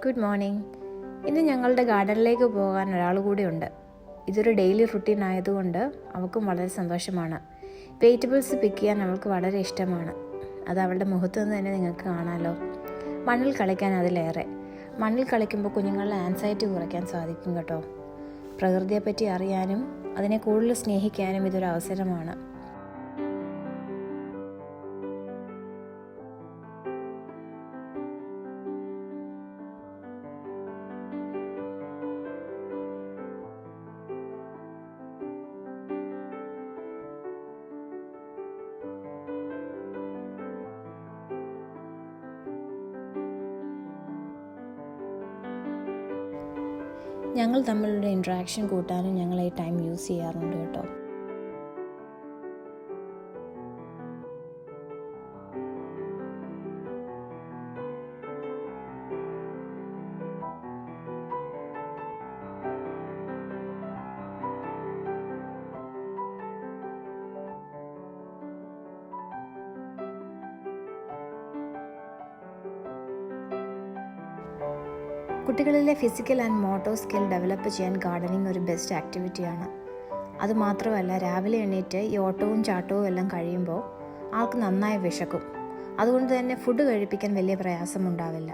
Good morning. ഇന്ന് ഞങ്ങളുടെ ഗാർഡനിലേക്ക് പോകാൻ ഒരാൾ കൂടിയുണ്ട്. ഇതൊരു ഡെയിലി റുട്ടീൻ ആയതുകൊണ്ട് അവൾക്കും വളരെ സന്തോഷമാണ്. വെജിറ്റബിൾസ് പിക്ക് ചെയ്യാൻ അവൾക്ക് വളരെ ഇഷ്ടമാണ്. അത് അവളുടെ മുഖത്ത് നിന്ന് തന്നെ നിങ്ങൾക്ക് കാണാമല്ലോ. മണ്ണിൽ കളിക്കാൻ അതിലേറെ. മണ്ണിൽ കളിക്കുമ്പോൾ കുഞ്ഞുങ്ങളുടെ ആൻസൈറ്റി കുറയ്ക്കാൻ സാധിക്കും കേട്ടോ. പ്രകൃതിയെപ്പറ്റി അറിയാനും അതിനെ കൂടുതൽ സ്നേഹിക്കാനും ഇതൊരു അവസരമാണ്. ഞങ്ങൾ തമ്മിലുള്ള ഇൻട്രാക്ഷൻ കൂട്ടാനും ഞങ്ങൾ ഈ ടൈം യൂസ് ചെയ്യാറുണ്ട് കേട്ടോ. കുട്ടികളിലെ physical and motor skill develop ചെയ്യാൻ ഗാർഡനിങ് ഒരു ബെസ്റ്റ് ആക്ടിവിറ്റിയാണ്. അതുമാത്രമല്ല, രാവിലെ എണീറ്റ് ഈ ഓട്ടവും ചാട്ടവും എല്ലാം കഴിയുമ്പോൾ ആൾക്ക് നന്നായി വിശക്കും. അതുകൊണ്ട് തന്നെ ഫുഡ് കഴിപ്പിക്കാൻ വലിയ പ്രയാസമുണ്ടാവില്ല.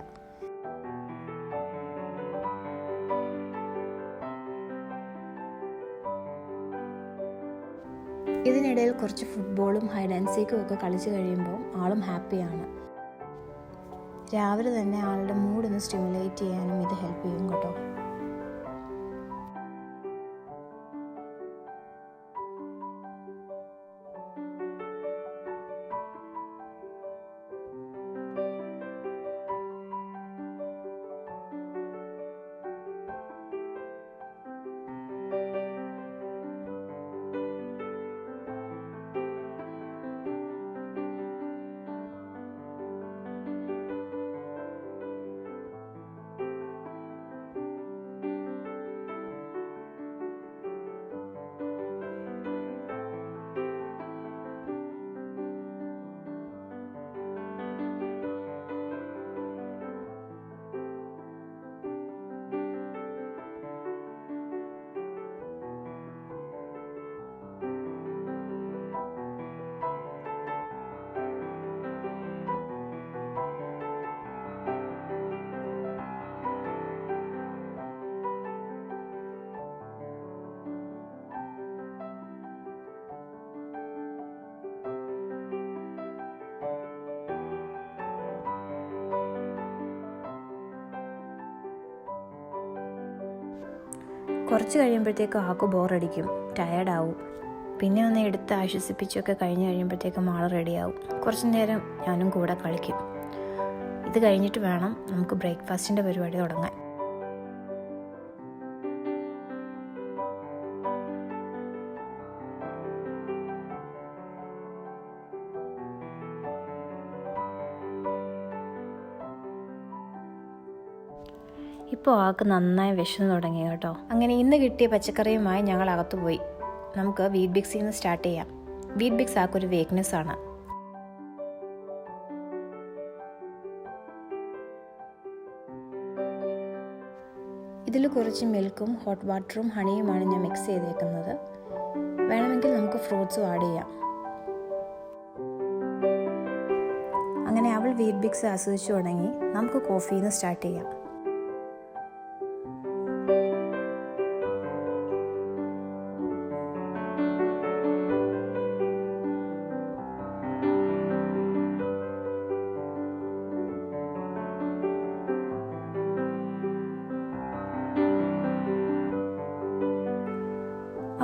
ഇതിനിടയിൽ കുറച്ച് ഫുട്ബോളും ഹൈഡ് ആൻഡ് സീക്കും ഒക്കെ കളിച്ച് കഴിയുമ്പോൾ ആളും ഹാപ്പിയാണ്. രാവിലെ തന്നെ ആളുടെ മൂഡൊന്ന് സ്റ്റിമുലേറ്റ് ചെയ്യാനും ഇത് ഹെൽപ്പ് ചെയ്യും കേട്ടോ. കുറച്ച് കഴിയുമ്പോഴത്തേക്കും ആൾക്ക് ബോറടിക്കും, ടയേർഡാവും. പിന്നെ ഒന്ന് എടുത്ത് ആശ്വസിപ്പിച്ചൊക്കെ കഴിഞ്ഞ് കഴിയുമ്പോഴത്തേക്കും ആൾ റെഡിയാവും. കുറച്ച് നേരം ഞാനും കൂടെ കളിക്കും. ഇത് കഴിഞ്ഞിട്ട് വേണം നമുക്ക് ബ്രേക്ക്ഫാസ്റ്റിൻ്റെ പരിപാടി തുടങ്ങാൻ. ഇപ്പോൾ ആൾക്ക് നന്നായി വിശന്ന് തുടങ്ങി കേട്ടോ. അങ്ങനെ ഇന്ന് കിട്ടിയ പച്ചക്കറിയുമായി ഞങ്ങൾ അകത്തു പോയി. നമുക്ക് വീറ്റ് ബിക്സിൽ നിന്ന് സ്റ്റാർട്ട് ചെയ്യാം. വീറ്റ് ബിക്സ് ആൾക്കൊരു വീക്ക്നെസ് ആണ്. ഇതിൽ കുറച്ച് മിൽക്കും ഹോട്ട് വാട്ടറും ഹണിയുമാണ് ഞാൻ മിക്സ് ചെയ്തേക്കുന്നത്. വേണമെങ്കിൽ നമുക്ക് ഫ്രൂട്ട്സും ആഡ് ചെയ്യാം. അങ്ങനെ അവൾ വീറ്റ് ബിക്സ് ആസ്വദിച്ചു തുടങ്ങി. നമുക്ക് കോഫിയിൽ നിന്ന് സ്റ്റാർട്ട് ചെയ്യാം.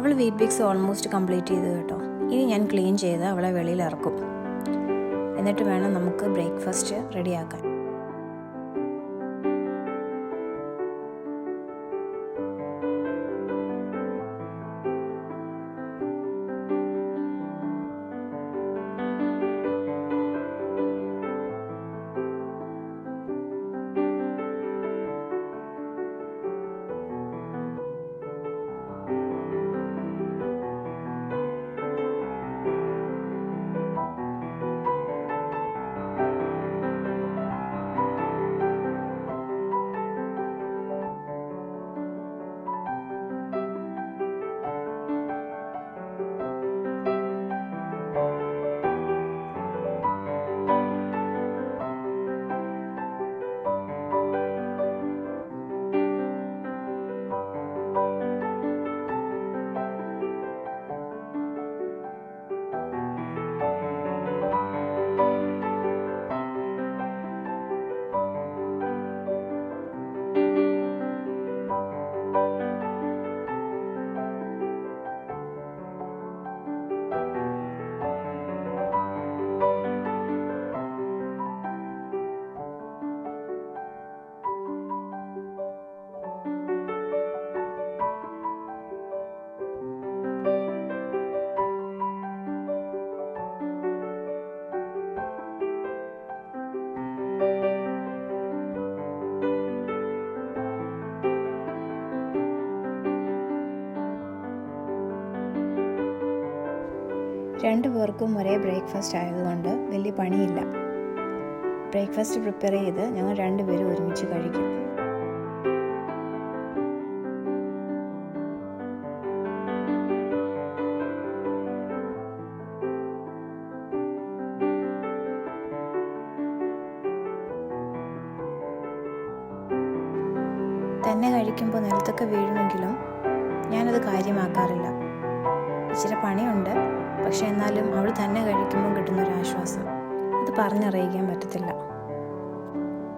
അവൾ വീറ്റ് ബിക്സ് ഓൾമോസ്റ്റ് കംപ്ലീറ്റ് ചെയ്തു കേട്ടോ. ഇനി ഞാൻ ക്ലീൻ ചെയ്ത് അവളെ വെളിയിൽ ഇറക്കും. എന്നിട്ട് വേണം നമുക്ക് ബ്രേക്ക്ഫാസ്റ്റ് റെഡിയാക്കാൻ. 2 പേർക്കും ഒരേ ബ്രേക്ക്ഫാസ്റ്റ് ആയതുകൊണ്ട് വലിയ പണിയില്ല. ബ്രേക്ക്ഫാസ്റ്റ് പ്രിപ്പയർ ചെയ്ത് ഞങ്ങൾ 2 പേരും ഒരുമിച്ച് കഴിക്കും. തന്നെ കഴിക്കുമ്പോൾ നിലത്തൊക്കെ വീഴുമെങ്കിലും ഞാനത് കാര്യമാക്കാറില്ല. ഇച്ചിരി പണിയുണ്ട്, പക്ഷെ എന്നാലും അവൾ തന്നെ കഴിക്കുമ്പോൾ കിട്ടുന്നൊരാശ്വാസം അത് പറഞ്ഞറിയിക്കാൻ പറ്റത്തില്ല.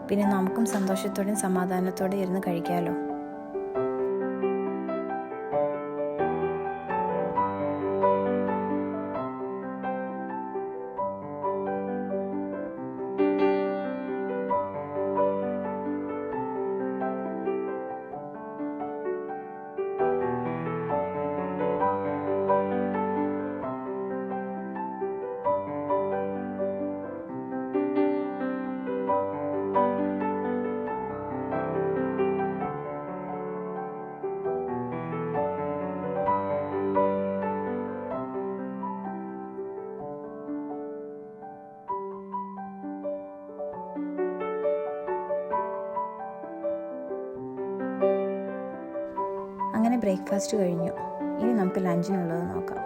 പിന്നെ നമുക്കും സന്തോഷത്തോടെയും സമാധാനത്തോടെയും ഇരുന്ന് കഴിക്കാമല്ലോ. അങ്ങനെ ബ്രേക്ക്ഫാസ്റ്റ് കഴിഞ്ഞു. ഇനി നമുക്ക് ലഞ്ചിനുള്ളത് നോക്കാം.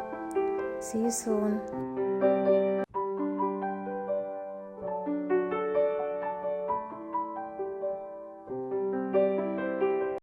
See you soon.